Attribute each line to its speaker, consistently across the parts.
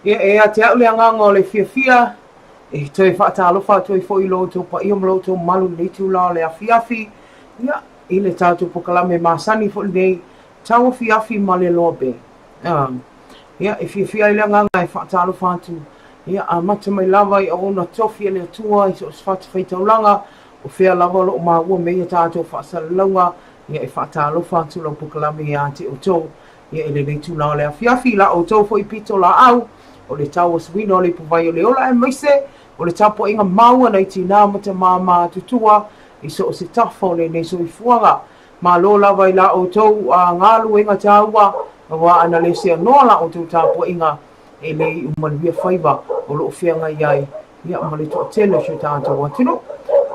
Speaker 1: e a te au le anganga o le fia e toi whaatalofa toi fo i loto pa i loto malu nei tu la le afiafi ia i le tātou pokalame masani fo nei TAUAFIAFI ma le LOABAY ia e fia i le anganga e whaatalofa atu ia a mata mai lava i ona tofi le atua i so sfata whaitaulanga o fea lava lo ma ua mea tātou whaasalalaunga ia e whaatalofa atu lo pokalame ia te o tō ia e le nei tu la le afiafi la o tō fo i pito la au o le tau swina o le puvai o le ola e maise o le tapo inga maua nei tina mata mama tutua i so o se tafo le nei so i fuanga ma lo lava i la o tau a ngalu inga taua wa ana le se noa la o tau tapo inga e le umanuia whaiva o lo whianga iai ia ma le toa tele shu tātou atino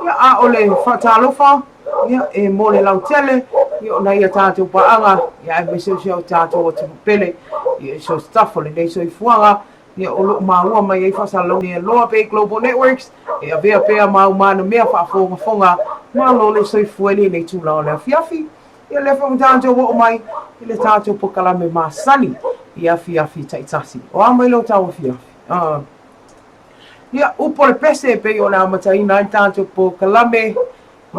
Speaker 1: ia a o le whatalofa ia e mo le lau tele ia o na ia tātou paanga ia e maise o se o tātou atu pele ia so tafo le nei so i fuanga ia o lo maua mai ai fasaloni e LOABAY Global Networks e a vea pea mau mana mea whaafonga ma lo le soifueli nei tūla o le afiafi ia le whamtātou o mai i le tātou pokalame masani i afiafi taitasi o a mai lo TAUAFIAFI ia upo le pese pe o le amataina i tātou pokalame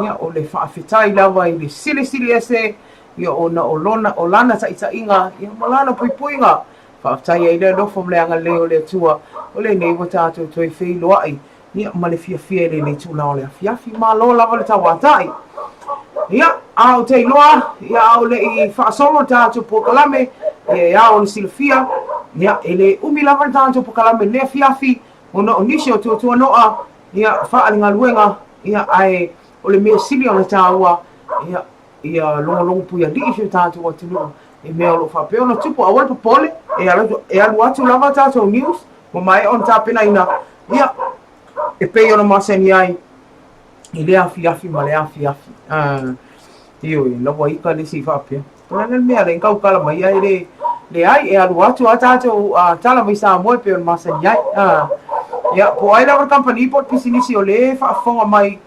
Speaker 1: ia o le whaafetai lawa i le sili ese ia o na o lana taitainga ia malana puipuinga whaatai ai le nofo mleanga leo le tua o le nei wa tātou toi whei loai ia ma le fia le nei tūla o le afiafi ma lo lava le tawatai ia au te loa ia au le i whaasolo tātou pokalame ia au le silafia ia e le umi lava le tātou pokalame le afiafi o na o nisi o tua noa ia whaalinga luenga ia ai o le mea sili o le tāua ia longo puia li i tātou atinu e mea lo whapeo na tupu awal pa pole e alu atu lava tātou news mo mai on tāpena ina ia e pei ona masani ai i le afiafi ma le afiafi iyo e lawa ika le si whapea Nana mea le kau kala mai ai le ai e alu atu atato tala mai sa mo pe masani ai ia po ai la company po pisinisi o le whaafonga mai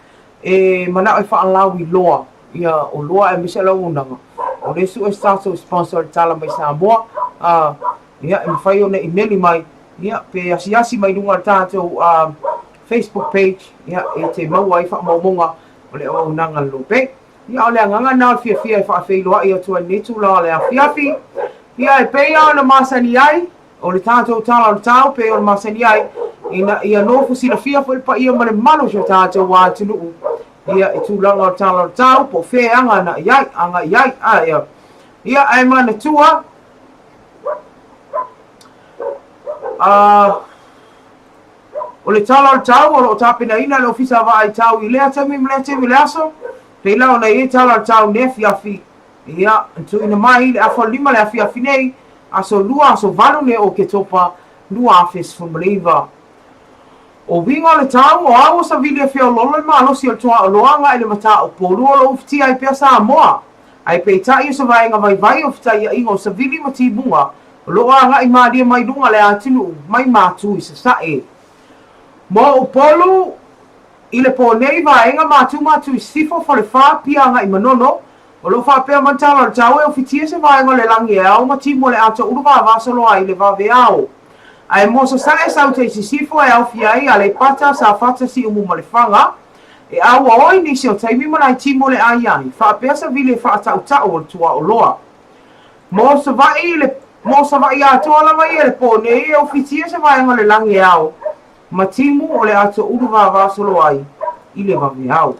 Speaker 1: e mana ai whaalau I loa ia o loa e misa lau unanga o le su e stato sponsor tala mai sa moa ia e mwhai o ne ineli mai ia pe asi mai lunga tato Facebook page ia e te mau ai whaamaumonga o le o unanga LOABAY ia o le anganga na fia e whaafeiloa ia tua netu la le afiafi ia e peia o na masani ai o le tato tala o le tau pe o le masani ai ia no fusina fia foi pa ia mane malo so tato wa tunu ia e tūlanga o tala o tau po fe anga na iai ia ai mana tua o le tala o tau o lo tapina ina le ofisa va ai tau I lea tami le aso pe la o nei tala o tau ne fiafi ia tu ina mai le afo lima le fiafi nei aso lua aso valu ne Oketopa lua afes fumleiva o winga le tau o awo sa vili e feo lolo ma alo si o toa o loanga I le mata o polu o lo ufti ai pia sa moa ai pe tai so vaenga vai o fta ia ingo sa vili ma tibunga o loanga I madia mai lunga le atinu mai matu I sa e mo o polu I le po nei vaenga matu I sifo fa le fa pia nga I manono o lo fa pia mantala o tau e o fitia se vaenga le langi e au ma timo le ato uruva vasalo ai le vave au ai mo sa sa te sifo e au fiai ale pata sa fata si umu malefanga e au oi ni se o taimi mana timo le ai ai fa pesa vile fa ta o tua o loa mo sa vai a to la mai le pone e o fitia se vai ngale langi au ma timo o le ato uruva va solo ai I le va au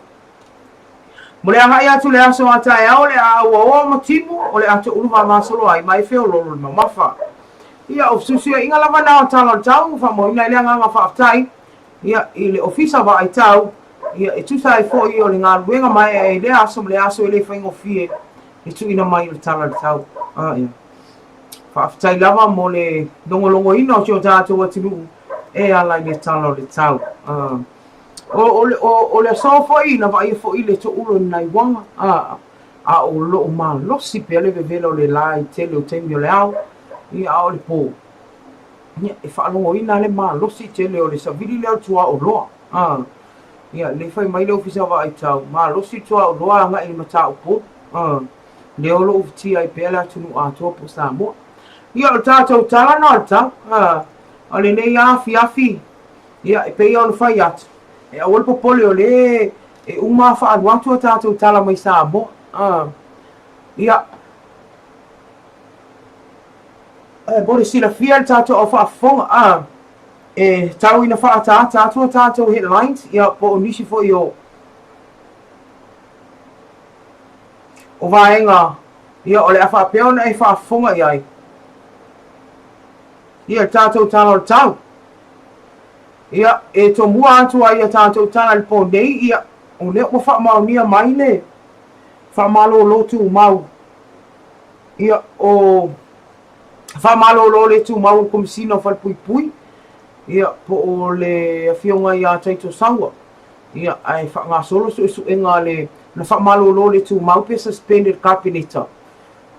Speaker 1: mo le anga ia tu le aso ata e au le au o ma timo o le ato uruva va solo ai mai feo lolo ma mafa ia o susia inga lava na tala tau fa mo ina le nga fa tai ia ile ofisa va ai tau ia e tu sai fo I o le nga wenga mai e le aso le fa ingo fie e tu ina mai le tala tau ia fa tai lava mo le longo ina o tio tato wa tinu e ala le tala le tau o le so fo ina va I fo ile to ulo nai wanga o lo ma lo si pe le velo le lai tele o temio le au ia ao le po ia e whaalongo ina le maa losi tele o le savili leo tua o loa ia le whai mai le ofisa wa ai tau maa losi tua o loa nga I mata o po leo lo ufti ai pēla tunu a toa po sa mua ia o tātou tala no ata o le nei afi ia e pēia o le whai atu e awal popole o le e uma whaanuatu o tātou tala mai sa mua ia bore sila fia tato o whaafonga e tau ina whaata tato headlines ia po o nisi fo I o vaenga ia o le a whaapeona e whaafonga iai ia tato tala o tau ia e to mua atu ai a tato tala le po nei ia o le o whaamaunia mai le whaamalo lotu mau ia o fa malo lo le tu mau komisina fa pui ia po o le afionga ia taito sawa ia ai fa nga solo su enga le na fa malo lo le tu mau pe suspended carpenter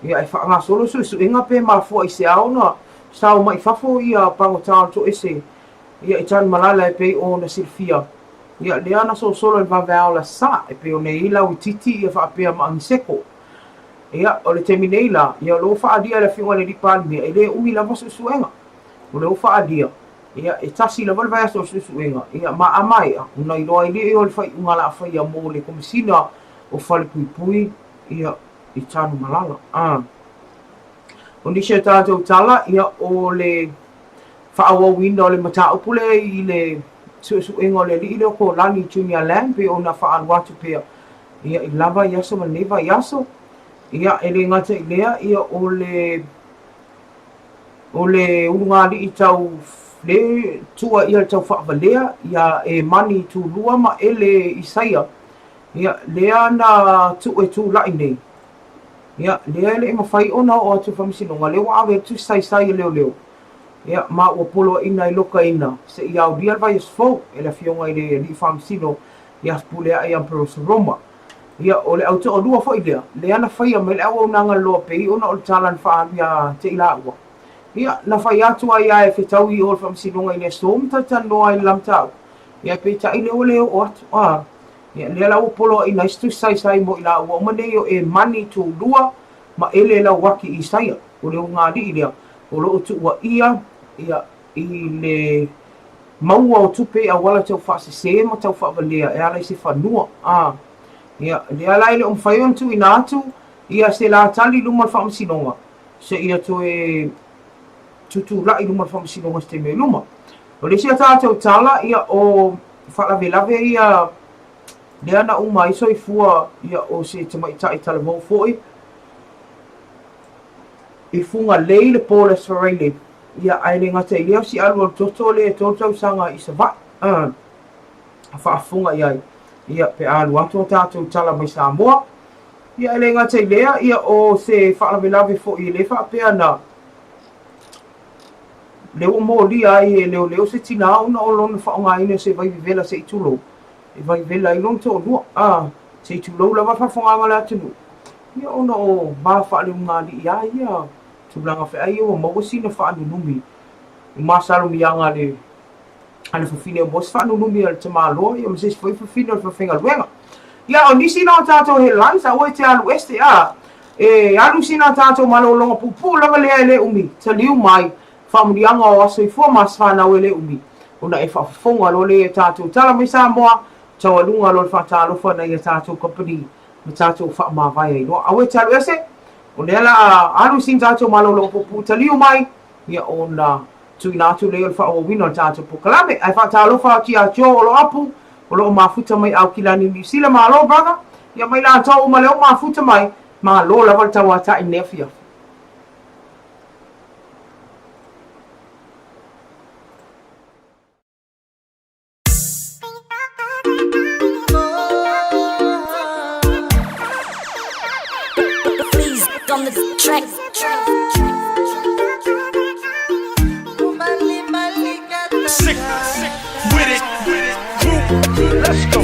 Speaker 1: ia ai fa nga solo su enga pe ma fo I se auna sa mai fa fo ia pango tau to ese ia I tan malala pe o na silfia ia le ana solo va la sa e pe o ne ila utiti ia fa pe ma anseko ia o le terminela ia lo fa adia le finga le dipalme e le umi la vaso suenga o le fa adia ia e tasi la volva so suenga ia ma amai una I loa ile o le fai unga la fai a mo le komisina o fale pui ia I tanu malala o ni se tato tala ia o le fa awa winda o le mata opule I le suenga le ile ko lani junior land pe ona fa alwatu pe ia I lava yaso ma neva yaso ia ele ngata I lea ia o le unga li I tau le tua ia tau whaavalea ia e mani tu lua ma ele isaia ia lea na tu e tu lai nei ia lea ele mawhai ona o atu whamisinonga leo awe tu sai leo ia ma ua polo ina I loka ina se ia au dia vai esfo ele fionga I le li whamisino ia spulea I am perosa Roma ia o le auto o dua foi le ana faia me le au na ngalo pe ona o talan fa ia te ila ua ia na fai atu ai ai fe tau I o fa msinonga I le som ta no ai lam tau ia pe ta ile o le o atu ia le la o polo I nice to sai mo ila ua ma nei o e mani tu dua ma ele la waki I saia o le ngadi ile o lo tu wa ia I le maua o tupe a wala tau fa se ma tau fa valea e ala I se fanua ia le ala ile fai on tu ina atu ia se la tali luma fa msinonga se ia to e tutu la I luma fa msinonga ste me luma o le sia tātou tala ia o whalavelave ia le ana uma I soifua ia o se tamaita I talavou foi I funga lei le poles whareile ia ai le ngata I leo si alu al toto le totau sanga I sa va a whaafunga iai ia pe alu atu tātou tala mai Samoa ia le ngata I lea ia o se whalavelave foi le whaapea na leo mo lia ai leo se tina una o lona whaonga ina se vai vela se itulo e vai vela I lon to lua se itulo lava whafonga mala atunu ia ona o ma whaale unga li ia tūlanga wha ai o maua sina whaanu numi I masalo mianga le ale whawhine o mos whaanu numi al te māloa ia mses whawhine o whawhenga luenga ia o nisi na o tātou he lan sa oe te alu este e alu sina tātou malolonga pupu lava lea ele umi ta liu mai whamurianga o aso I fua mas whanau ele umi ona e whafonga lo le tātou tala mai Samoa tau alunga lo le whatalofa na ia tātou company ma tātou whamawai ai loa awe te alu este o le ala alu sin tātou malolonga pupu ta liu mai ia ona tui nātu leo le whao wino le tātou pokalame ai whatalofa ki a tio o lo apu o lo mafuta mai au kilani New Zealand ma lo brother ia mai la tau ma leo mafuta mai ma lo lava le tau ata I nefia
Speaker 2: on the track.
Speaker 3: Sick with it. Let's go.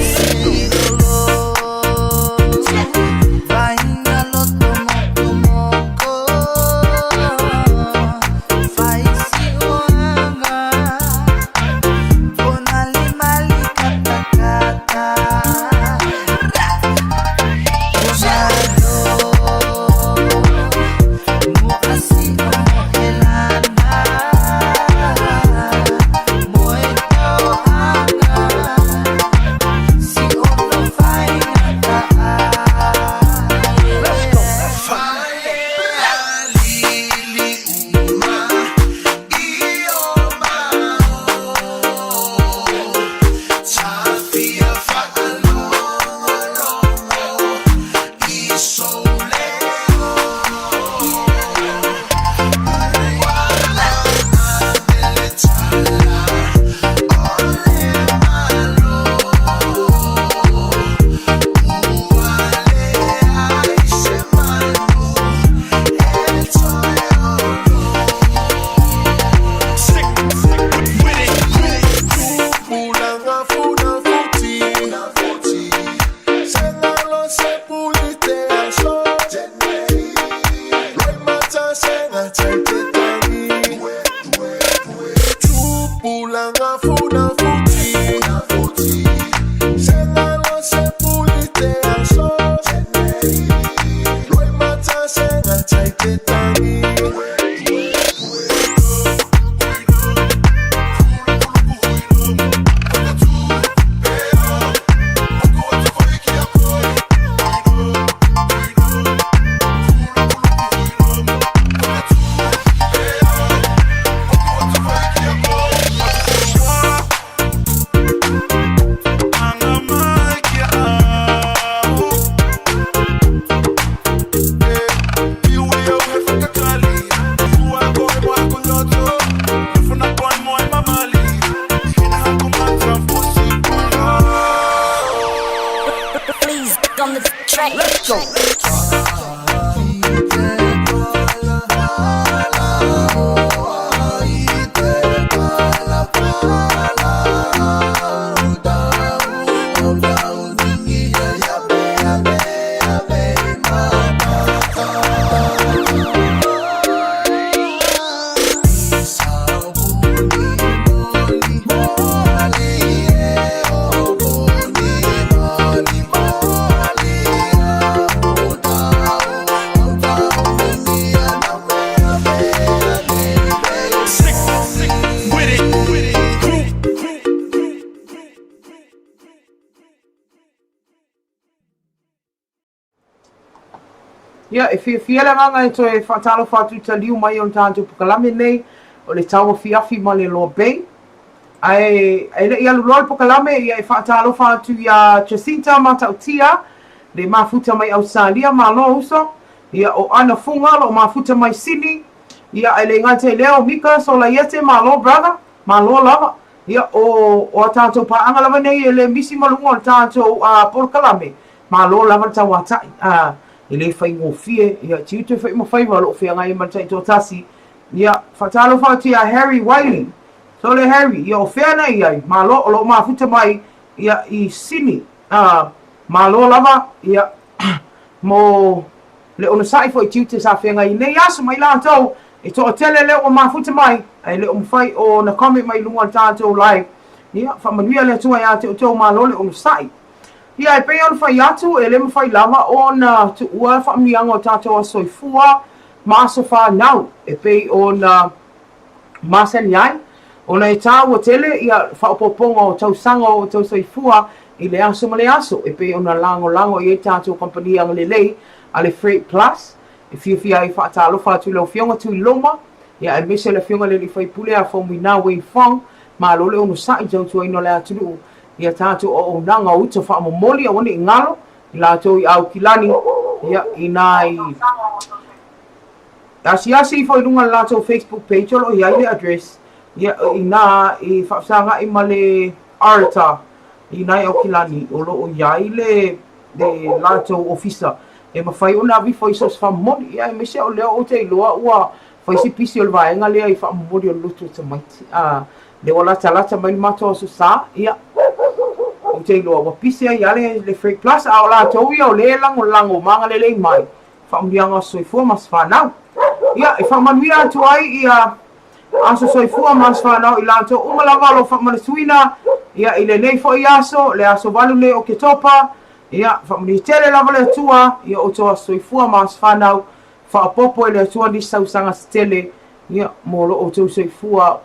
Speaker 1: Ia, e fia nganga e toi whaatalo whātu ta liu mai o tātou pukalame nei, o le TAUAFIAFI ma le LOABAY. Ai le ia lulol pukalame ia e whaatalo whātu ia Jacinta Matautia, le mafuta mai Australia ma lo uso, ia o ana funga lo mafuta mai Sydney, ia ai le ngate leo Mika so la yete ma lo brother, ma lo lava. Ia o tātou paanga lava nei e le misi malunga o tātou pukalame, ma lo lava tauatai. Ele fai ngofie ia tiutu fai mo fai walo fai ngai man tai totasi ia fatalo fati a Harry Wiley so le Harry ia o fai na ia malo lo ma futa mai ia I Sydney malo lava ia mo le ona sai foi tiutu sa fai ngai nei aso mai la tau e to tele le o ma futa mai ai le o fai o na comment mai lunga tato live ia fa manuia le tua ia te o malo le ona sai. Ia e pei on fai atu e le mawhai lava o na tu ua whaamianga o tātou a soifua maso whanau e pei o na masani ai o na e tā ua tele ia whaopoponga o tausanga o tau soifua I le aso ma le aso e pei o na lango I e tātou kompania ang lelei a le Freight Plus e fia I whaatalo whātu leo fionga tu I loma ia e mese le fionga le li whai pule a whaumina wei whang ma lo le ono sai jau tu aino le aturu ia tātou o nanga uta whaamomoli a wane I ngalo I lātou I au kilani ia I nai asi I whairunga lātou Facebook page olo I ai le address ia I nā I whaasanga I male arata I nai au kilani olo o iai le lātou ofisa e mawhai o nā vi whaisos whaamomoli ia e mese o leo o te iloa ua whaisi pisi o le vaenga lea I whaamomoli o lutu ta maiti le wala talata mai mato so sa ia o te loa wa pisia ia le Freight Plus a o la tau ia o le lango manga le mai whaamrianga soifua mas whanau ia e whaamanuia atu ai ia aso soifua mas whanau I la tau umalawa lo whaamanastuina ia I le nei fo I aso le aso walu le Oketopa ia whaamani tele lava le atua ia o toa soifua mas whanau whaapopo le atua ni sausanga stele ia molo o tau soifua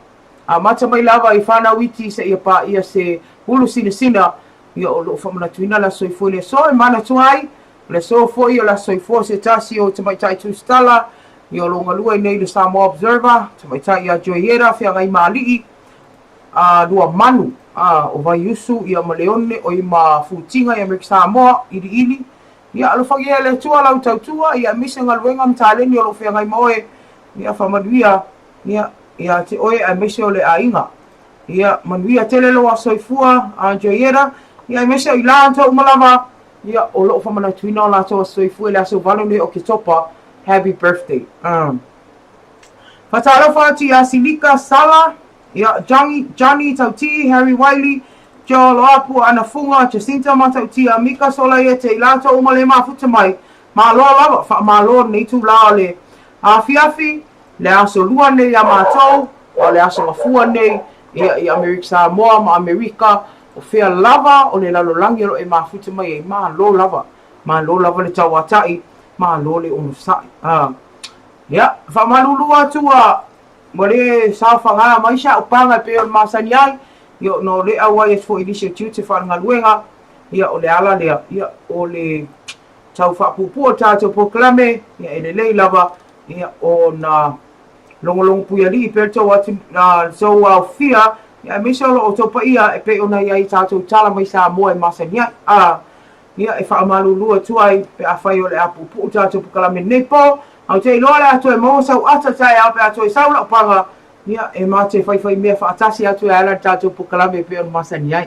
Speaker 1: mata mai lava I whana witi se ia pa ia se hulu sina ia o lo whamanatuina la soifua le so e mana tuai le so fo ia la soifua se tasi o te maitai tu stala ia o lo ngalua I nei le Samoa Observer te maitai ia joiera whia ngai maali'i lua manu o vai usu ia maleone o I ma futinga ia mek Samoa ili ia alo whagia le tua lau tautua ia mise ngaluenga mtaleni o lo whia ngai moe ia whamanuia ia te oe a mese o le ainga. Ia manuia tele loa soifua a joiera. Ia mese o I la anta umalava. Ia o loo whamana tuina o la toa soifua le aso valo le Oketopa. Happy birthday. Fatalo whāti a Silika Sala. Ia Johnny Tauti, Harry Wiley. Jo loapu ana funga, Jacinta Matauti a Mika Sola ia te ilato umale mafuta mai. Ma loa lava, wha ma loa neitu lao le. Fiafi. Le aso lua nei a mātou, o le aso mafua nei I Amerika Samoa ma Amerika, o whea lava o le lalolangi ro e mafuta mai e ma lo lava le tauatai, ma lo le onusai. Ia, whamalulua atua, mo le sawhanga mai sa upanga pe o masani ai, ia no le awai e fo initiative te whangaluenga, ia o le ala lea, ia o le tau whapupua tātou proklame, ia e le lei lava, ia o na longo puia li pe to wat na so fia ya me so o to pa ia e pe ona ia tātou tala mai sa mo e masania ia e fa malulu atu ai pe a fai o le apu pu tātou pukalame nepo au te loa atu e mo sa ata tai a pe atu e sa la panga ia e mate fai me fa atasi atu e ala tātou pukalame pe ona masania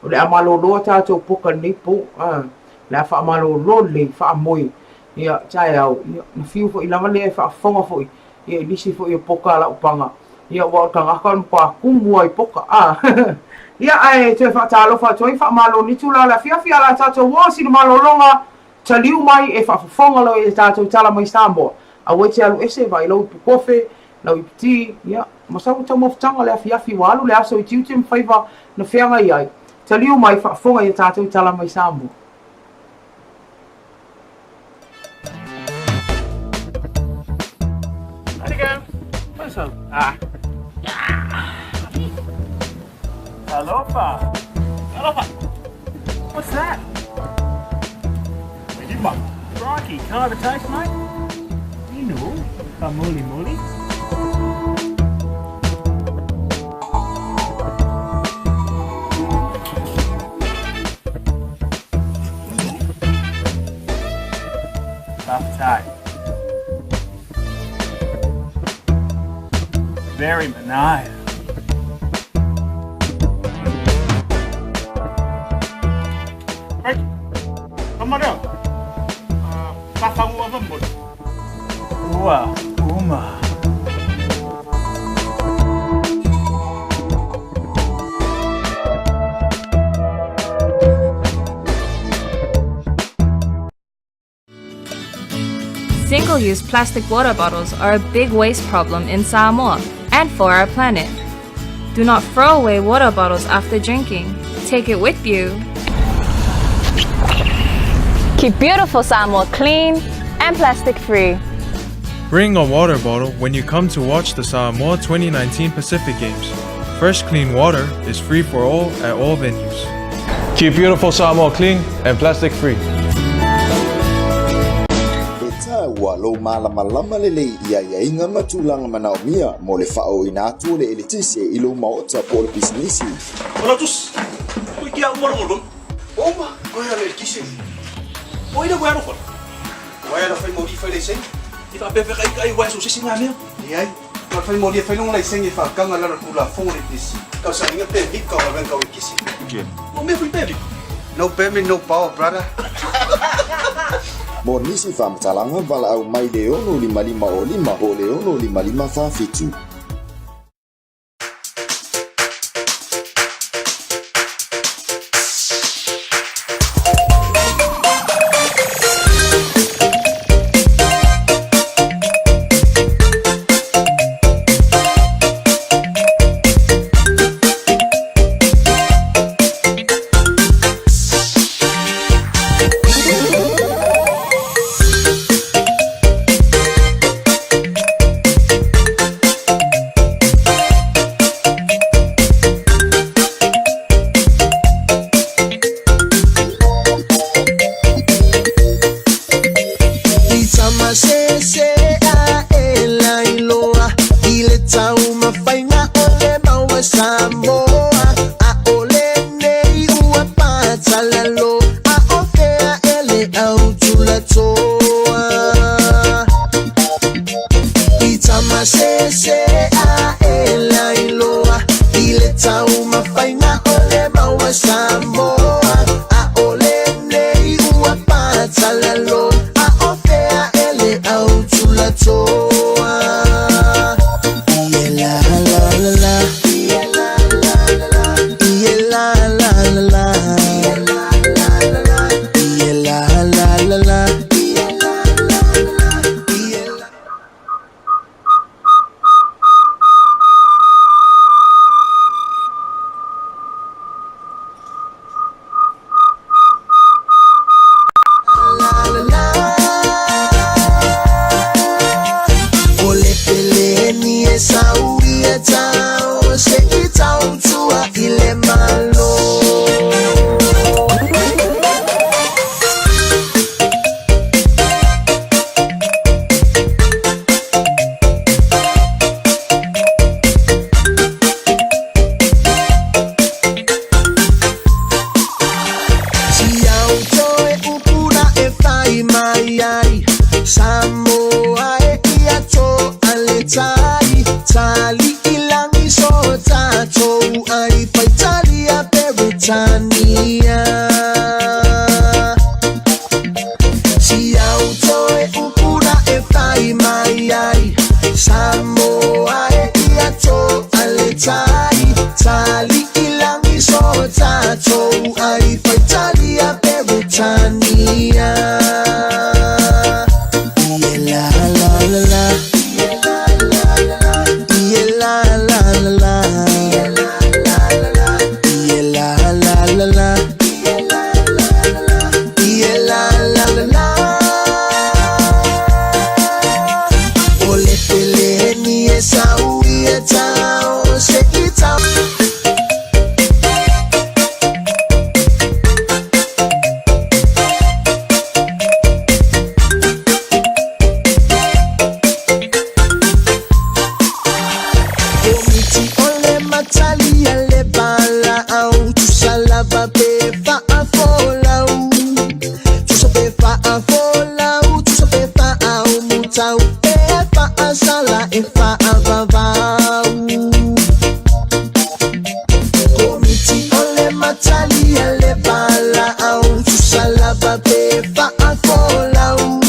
Speaker 1: o le amalolo tātou pukal nepo la fa malolo le fa moi ia tai au na fiu fo ila male fa fonga fo ia lisi fo ia poka la upanga ia wa tanga kan pa kumu ai poka ia ai te fa talo fa toi fa malo ni tula la fia la tato wo si malo longa taliu mai e fa fonga lo e tato tala mai sambo a we te alu ese vai lo kofe la ipti ia masau ta mo tanga la fia walu le aso tiu tim faiva na fia ngai ai taliu mai fa fonga e tato tala mai sambo.
Speaker 3: Aloha. What's that?
Speaker 2: Crikey, can I have a taste, mate? You know, a moly moly. Tough. Very benign. Hey, come on down. Papamu apa pun? Wah, Uma.
Speaker 4: Single-use plastic water bottles are a big waste problem in Samoa and for our planet. Do not throw away water bottles after drinking. Take it with you.
Speaker 5: Keep beautiful Samoa clean and plastic-free.
Speaker 6: Bring a water bottle when you come to watch the Samoa 2019 Pacific Games. Fresh clean water is free for all at all venues.
Speaker 7: Keep beautiful Samoa clean and plastic-free.
Speaker 8: Wa lo malama lele ia inga matulanga mana mia mo le fao ina tu le elitise ilo mau ta por business.
Speaker 9: Ora tus. Oi kia mo. Oma, ko ya le kisi. Oi da wa no ko. Wa ya fai mo di fai le sen. Ifa pe kai wa so sisi ngamia. Ia. Ka fai mo di fai long le sen ifa kanga la kula fo le kisi. Ka sa inga pe big ka wa ka kisi. Okay. Mo me fui pe. No payment, no power, brother.
Speaker 8: Mornisi famtalanga vala au mai de ono 55 o 5 o le ono 55 fafitu.
Speaker 3: sala e whaavavau. Komiti ole matali ele bala au. Tusala babe whaafolau.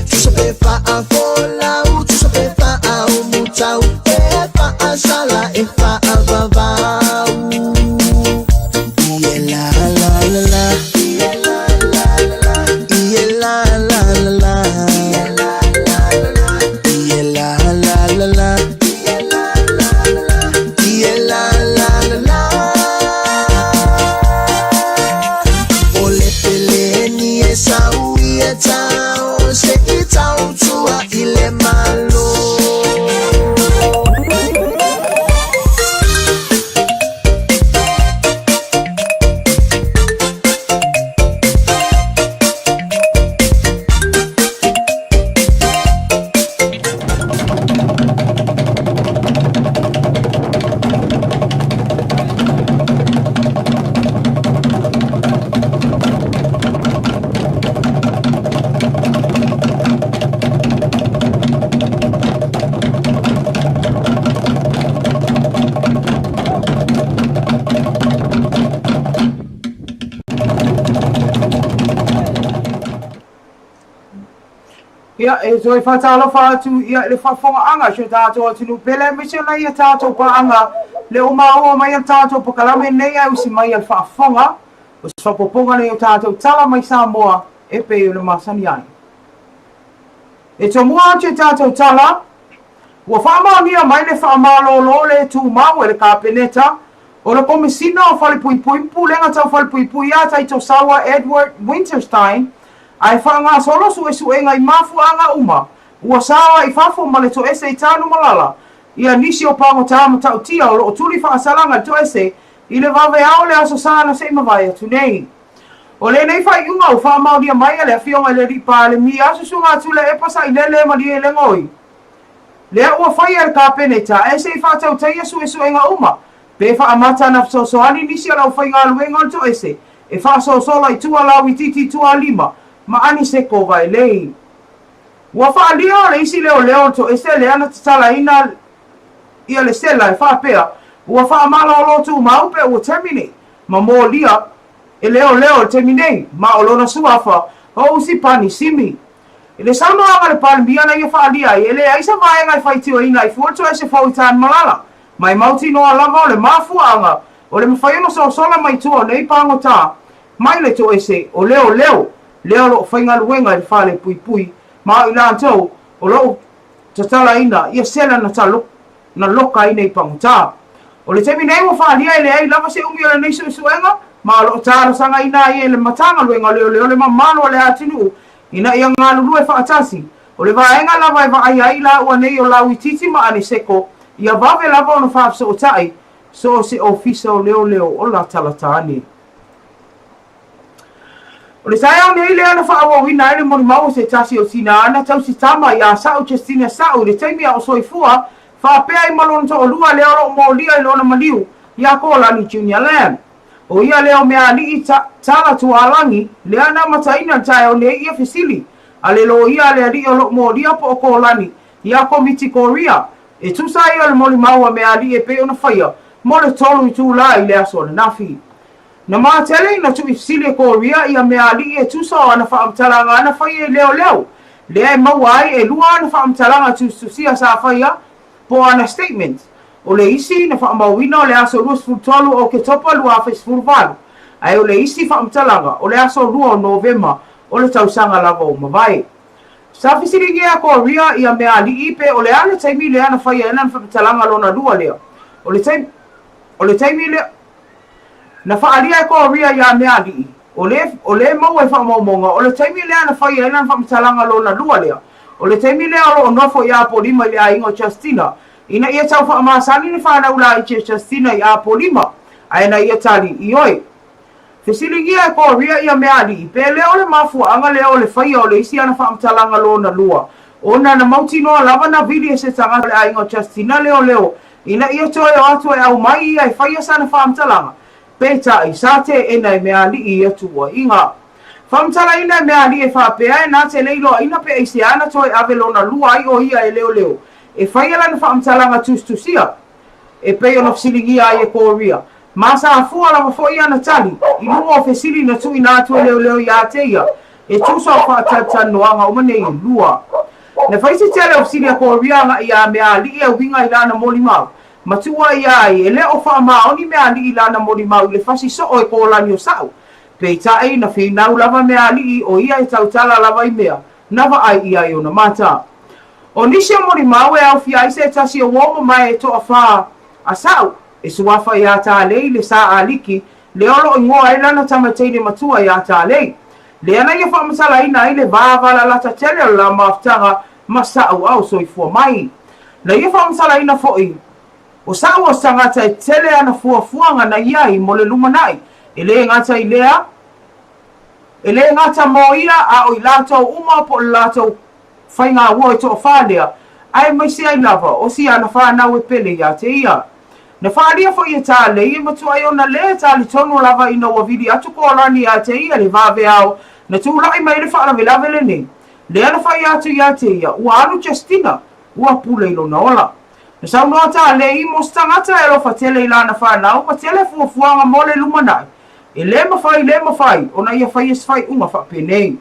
Speaker 3: Tusabe whaafolau. Tusabe whaau mutau. E whaasala e whaavavau. Ie la la la la. Ie la la la la. Ie la la la la. Ie la la la la. Ie la la la la. Ie la la la la. Ie la la la la. Ole pele ni esau ie tau. Se i tau tua ile malo.
Speaker 1: Ia, e so e whatalofa atu, ia le whafonga anga, so tātou atu pele, me se na ia tātou pa anga, le o maua mai a tātou pa kalame nei au si mai al whafonga, o se whapoponga nei o tātou tala mai Samoa, e pe o le masani ai. E to mua atu tātou tala, ua whaamaunia mai le whaamalolo le tū mau e le kāpeneta, o le komisina o whale pui pui, pulenga tau whale pui pui a tai to sawa Edward Winterstein, ai whaanga solo su e ngai mafu anga uma. Ua sawa I whafo ma le to ese I tānu malala. Ia nisi o pango tāma tau tia o tuli whaasalanga to ese I le vawe au le aso sana se mawai atu nei. O le nei whai unga o whaamaunia mai le whionga le ripa le mi aso sunga atu le epasa I lele ma li e le ngoi. Lea ua whai e ka peneta ese I whaatau teia su e nga uma. Pe whaamata na sosoani nisi ala o whai ngā luenga to ese. E whaasosola I tua lau I titi tua lima. Ma ani se ko vai lei. Ua wha leo le isi leo to ese le ana tatala ina ia le sela e wha pea. Ua wha amala o lotu maupe ua terminate. Ma mō lia e leo terminate. Ma o lona suafa o usi pani simi. E le sama anga le pali miana ia wha lia e le aisa vaenga I whaitio ina I fuato ese whautan malala. Mai mauti noa lava o le mafua anga. O le mawhaiono sola mai tua nei pango tā. Mai le to ese o leo. Leo lo whainga luenga I whale pui pui. Ma I la tau, o lo tatala ina, ia sela na loka ina I panguta. O le temi nei mo whaalia I le ai lava se ungi o le neiso I suenga, ma lo tāra sanga ina I le matanga luenga leo le mamano le atinu, ina ia ngā lulu e whaatasi. O le vaenga lava e vaai ai la ua nei o lau I titi ma ane seko, ia vave lava ono whaafsa o tai, so se ofisa o leo o la talatani. O le sai au nei le ana whaawa wina ele moni mau se tasi o sina ana tau si tama I a sao Justina sao le taimi a o soifua whaapea I malona to o lua leo lo mo lia I lona maliu I a ko lani Junior Lamb. O ia leo mea li I tala tu alangi le ana mataina tae o nei ia fisili. A le lo ia le ali o lo mo lia po o ko lani I a komiti Korea. E tu sai o le moni mau a mea li e pe ona whaia mo le tolu I tu la I le aso le nafi. Na mātele na tu ifsile Korea ia mea li e tusa o ana whaamtalanga ana whaia leo. Lea e mawai e lua ana whaamtalanga tu susia sa whaia po ana statement. O le isi na whaamawina o le aso ruas fultolu o Oketopa lua awhais fulvalu. Ai o le isi whaamtalanga o le aso lua o Novema o le tausanga lava o mawai. Sa fisiri gea Korea ia mea li ipe o le ana taimi le ana whaia ena whaamtalanga lona lua lea. O le taimi lea na whaalia e Korea ia mea li. O le mau e whaamaumonga. O le taimi lea na whaia ena whaamtalanga lona lua lea. O le taimi lea o nofo I a polima I a ingo Justina. Ina ia tau whaamasani ni whanau la I Justina I a polima. Aina ia tali I oi. Fesiligia e Korea ia mea li. Pe leo le mafua anga leo le whaia o le isi ana whaamtalanga lona lua. Ona na mauti noa lava na vili e se tanga le a ingo Justina leo. Ina ia toe o atu e au mai ia e whaia sana whaamtalanga. Peta I sate e nei mea li I atua inga. Whamtala ina mea li e whapea e nā te leilo ina pe e se ana toi ave lona lua I o ia e leo. e whai ala na whaamtalanga tustusia, e pei ona fsilingia ai e Korea. Masa afua la mafo ia na tali, i lunga o fesili na tui na atua leo ia teia, e tusa o whaatatan noanga o mane i lua. Na whaise tele o fsili a Korea nga ia mea li e winga ilana moli mau, matua ia ai, e leo wha maoni mea li ilana moli mau, le fasi so o e kolani o sau. Pei tae na whinau lava mea li o ia e tautala lava i mea, nava ai ia i ona mata. O nisi o moli mau e au fia ise e tasi o woma mai e toa wha a sau, e suafa ia tālei le sa aliki, le olo ingoa e lana tamateine matua ia tālei. Le ana ia whamasala ina i le vāvala lata tele o la maftanga masau au soifua mai. Na ia whamasala ina foi, o sao o sangata e tele ana fuafuanga na iai mo le lumanai, e le ngata i lea, e le ngata mo ia a o i lato uma po lato whainga ua i toa whalea, ai mai se ai lava, o si ana whanau e pele ia te ia. Na whaaria fo ia tāle, ia matua i ona le tāle tonu lava ina ua vidi atu ko rani ia te ia le vāve au, na tūrai mai le whaalawe lawe le ne. Le ana whai atu ia te ia, ua anu Justina, ua pule ilo na ola. Na sau noa tāle i mo stangata e lofa tele ilana whanau, ma tele fuafuanga mo le lumanai. E le mawhai, ona ia whai es whai unga whapenei.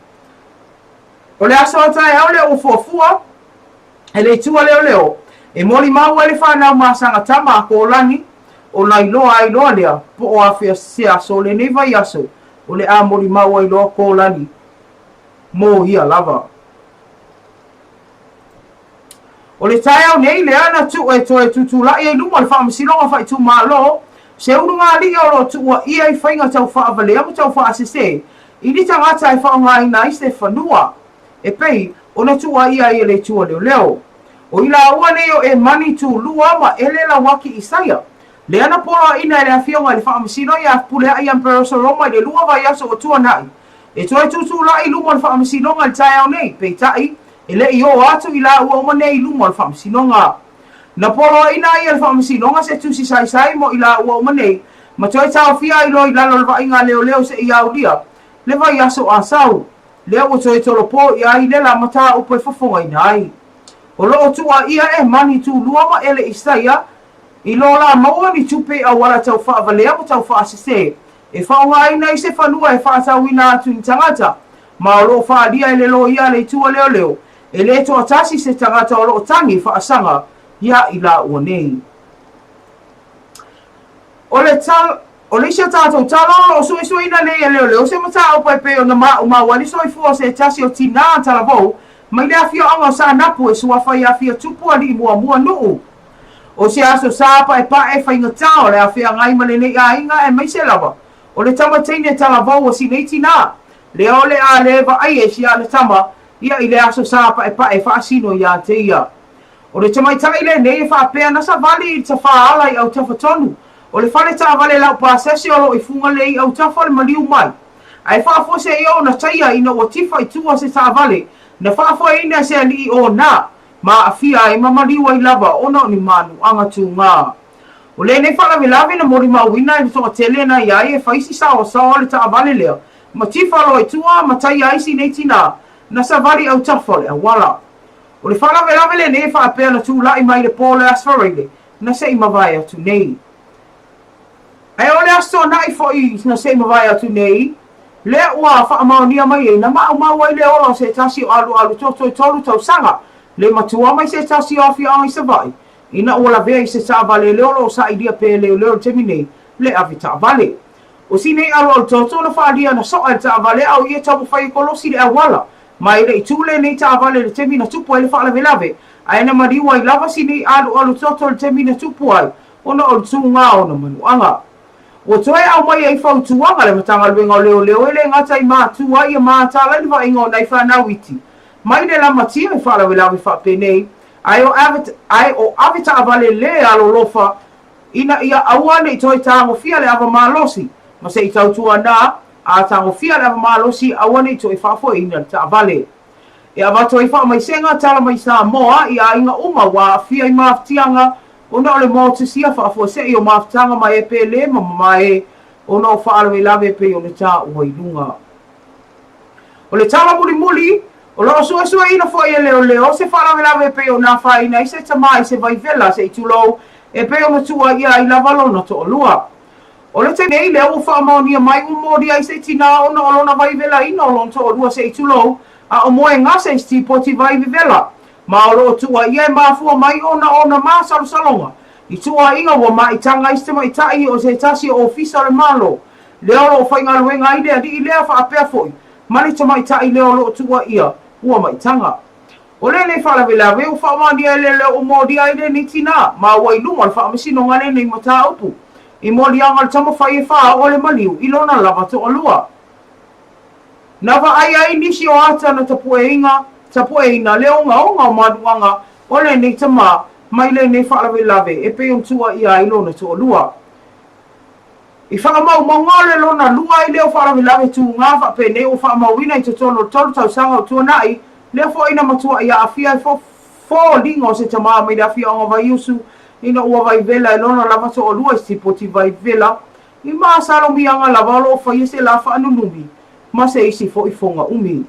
Speaker 1: O le aso atai au le o fuafua, e le tua leo, e moli mau ele whanau masanga tama a kolani, o la iloa lea, po o awhia se aso le neva i aso, o le a moli mau a iloa kolani, mo hia lava. O le tai au nei le ana tu e toe tutu la ia iluma le whaamasilonga whai tu malo, se urunga li o lo tua ia i whainga tau whaavalea mo tau whaasese, i ni tangata e whaonga ina i se whanua, e pei, o na tua ia i le tua leo. O ila ua neo e mani tu lua ma ele la waki isaia. Le ana pola ina ele afionga le whaamasino ia pule ai amperosa roma i le lua vai aso o tua nai. E toi tutu la i luma le whaamasino nga le tai au nei, pei tai, e le i o atu ila ua uma nei luma le whaamasino nga. Na pola ina ia le whaamasino nga se tusi sai mo ila ua uma nei, ma toi tau fia ilo i lalo le vainga leo se i au lia, le vai aso a sau. Lea ua toi tolo po i ai le la mata upo e fafonga ina ai. O loo tua ia e mani tu lua ma ele isaia, i lo la maua ni tupe a wala tau whaavalea mo tau whaasese. E whaonga ina i se whanua e whaatau ina atu ni tangata, ma o loo whaadia e le lo ia le tua leo, e le toa tasi se tangata o loo tangi whaasanga, ia i la ua nei. O le sia tātou talo o sui ina nei e leo, se mata o pai pe o na ma wali soi fua se tasi o tina talavou, mai le afia anga sa napu e sua whai afia tupu ali i mua nuu. O se aso sa pa e whainga tau le afia ngai male nei a inga e mai se lava. O le tama teine tala vau o si nei tina. Le ole a leva ai e si a le tama, ia i le aso sa pa e whaasino ia te ia. O le tamai taile nei e whaapea na sa vali i ta whaala i au tawhatonu. O le whale ta vale lau pasesi o lo i funga le i au tafa le maliu mai. Ai whaafose i o na taia ina o tifa i tua se ta vale, na whaafo ina se ali o na, ma afia e mamaliwa i lava ona ni manu anga tu ngā. O le nei whalawe lawe na mori mauina e toa tele na iai e whaisi sa o le ta avale lea. Ma tifalo e tua ma tai aisi nei tina, na sa vali au tafale a wala. O le whalawe lawe le nei whaapea na tu lai mai le pole asfareile, na se i mawai atu nei. Ai o le asto na i fo i na se i mawai atu nei, le ua whaamaunia mai e na mau ai le ora se tasi o alu toto i tolu tau sanga, le matua mai se tasi o awhi au i sa vai, ina ua la vea i se sa vale le ora o sa idia pe leo temine, le avi ta vale. O si nei alu al toto na whaadia na soa ta vale au ia tamu whai kolosi le awala, mai le i tule nei ta vale le temina tupu ai le whaalave lave, ai na mariwa i lava si nei alu toto le temina tupu ai, ona o tu ngā ona manuanga. O toe au mai ai whautuanga le matanga luenga o leo ele ngata i mātua i a mātala ni wa ingo nei whanau iti. Mai le la matia i whalawe lawe whapenei, ai o avita avale le alo lofa, ina ia awane i toi tāngo fia le ava mālosi, ma se i tautua nā, a tāngo fia le ava mālosi, awane i toi whafo ina ta avale. E avato i wha mai senga tala mai sa moa i a inga uma wa fia i maftianga, ona ole mo te sia whaafo se i o maftanga mai e pe le mai ona o whaalawe lawe pe o le tā ua i lunga. O le tala muli, o O lo sua ina fo ia leo se fala vela pe ona fa ina se tama se vai vela se tulo e pe ona tua ia I lava lona to lua. O le tene le o fa maonia mai o mori ai se tina ona o lona vai vela ina o lona to lua se tulo a o moe ngase sti poti vai vela. Ma o lo tua ia ma fu mai ona ma salonga. I tua inga wa mai tanga iste mai tai o se tasi o ofisa le malo. Le o fa inga luenga ide adi le fa apea foi. Mali tama tai le o lo tua ia. Ua mai tanga. O le fala vela ve o fa mani le o modi ai le ni tina ma wa iluma fa masino ngale nei mata upu. I modi anga tama fa fa o le maliu I lona lava to alua. Nava ai nisi o ata na tapue ina le onga maduanga o le nei tama mai le nei fala vela ve e pe on tua ia I lona to alua. I whaka mau ngale lona lua I leo whara vela ve tu ngā wha pe ne o wha mau ina I te tolo tau sanga o tua nai leo fo ina matua ia awhia fo lingo se tamaa mai da awhia onga vai usu ina ua vai vela lona lava so o lua si poti vai vela I maa saro mi anga lava lo wha se la wha anunumi ma se isi fo I fonga umi.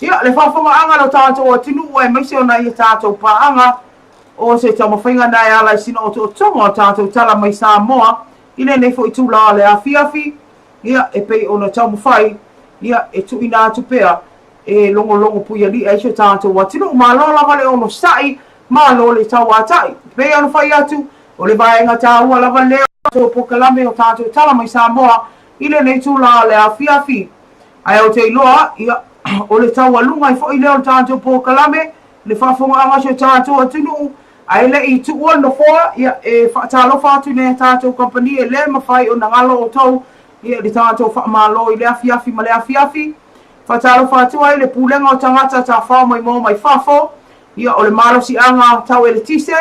Speaker 1: Ia le whafonga anga lo tātou o tinu ua e maise o na ia tātou pa anga o se tamawhainga nai ala sino o to tonga o tātou tala mai Samoa Ine nei fo I tūla le awhiawhi, ia e pei ona taumu whai, ia e tu ina atu pea, e longo puia li e sio tātou watinu, ma lo lava le ono sai, ma lo le tau atai. Pei ona whai atu, o le vaenga tāua lava leo, o pokalame o tātou tala mai Samoa, ine nei tūla le awhiawhi. Ai o te iloa, ia o le tau alunga I fo I leo tātou pokalame, le whafonga anga sio tātou atunu, ai le I tuua no foa ia e whaatalo whātu ne tātou company e le mawhai o ngalo o tau ia le tātou whaamalo I le awhiawhi ma le awhiawhi whaatalo whātu ai le pūlenga o tangata tā whao mai mō mai whafo ia o le malo si anga tau e le tise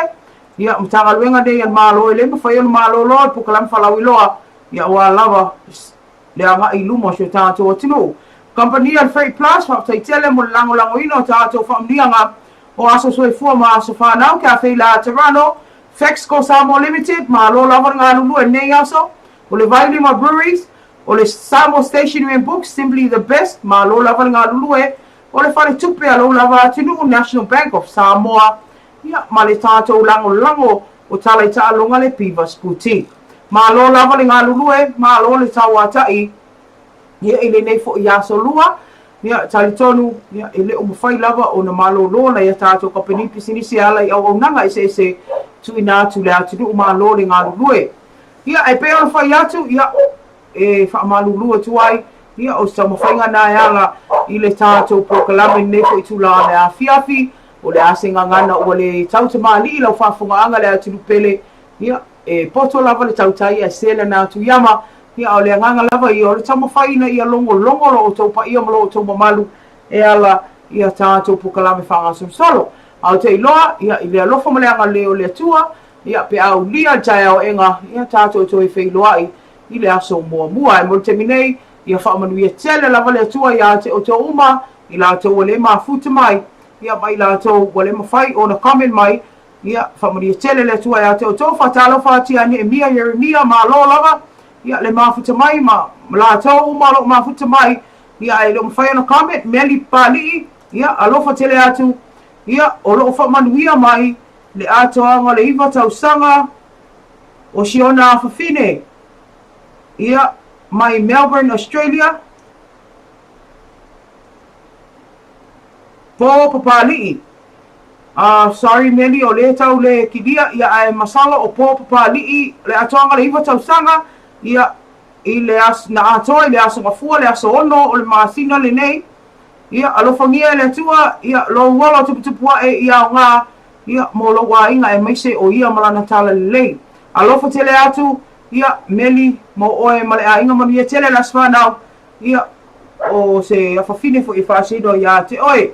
Speaker 1: ia mtanga luenga nei an malo e le mawhai o le malo loa pukalam whalau iloa ia o lava le anga I lumo sio tātou o tino company al Freight Plus whaatai tele mo lango ino tātou whaamnianga o aso soifua ma aso whanau kia whaila Terano, Fexco Samoa Limited, ma lo lava ngā lulu e nei aso, o le Vailima Breweries, o le Samoa Stationery and Books, Simply the Best, ma lo lava ngā lulu e, o le whare tupe a lo lava tinu National Bank of Samoa, ia ma le tātou lango o tala I taa longa le Pivas Boutique. Ma lo lava ngā lulu e, ma lo le tauatai, ia ile nei fo I aso lua, ia talitonu ia ele o mafai lava o na malo lona ia tātou kapeni pisinisi ala I au nanga I se tu ina atu le atu nu malo le ngā lulue. Ia e pe ona whai atu ia e wha malulua tu ai ia o sa mawhainga nā ala I le tātou pokalame neko I tula le awhiawhi o le asenga ngana o le tautama li lau whafunga anga le atu pele ia e poto lava le tautai e sele nā tu yama ia o le nganga lava I o le tamawhaina ia longo lo o tau pa ia malo o tau mamalu e ala ia tātou pukalame whangasum solo. Au te iloa ia I le alofa ma le anga leo le atua ia pe au lia tai au enga ia tātou toi whailoa I le aso mua. E mo te minei ia whaamanu ia tele lava le atua ia te o tau uma I la tau wale ma futa mai ia mai la tau wale ma whai o na comment mai ia whaamanu ia tele le atua ia te o tau whatalo whatia ni e mia Yeremia ma lo lava ia le mafuta mai ma la tau malo mafuta mai ia e lo mawhai ana comment meli pali ia alofa tele atu ia o lo fa manuia mai le atoanga le iwa tau sanga o Siona Fafine ia mai Melbourne Australia po papali sorry meli o le tau le kidia ia ai masala o po papali le atoanga le iwa tau sanga ia I le as na atoi le aso mafua le aso ono o le masina le nei ia alofangia le tua ia lo wala tupua e ia nga ia mo lo wa inga e maise o ia malana tala le lei alofa tele atu ia meli mo oe male a inga manu ia tele las whanau ia o se afafine fo I whaasido ia te oe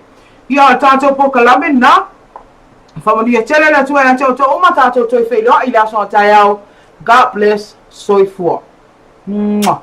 Speaker 1: ia tātou po kalame na whamanu ia tele le tua ia te o to oma tātou toi whailoa I le aso a tai au God bless soifua. Mwah.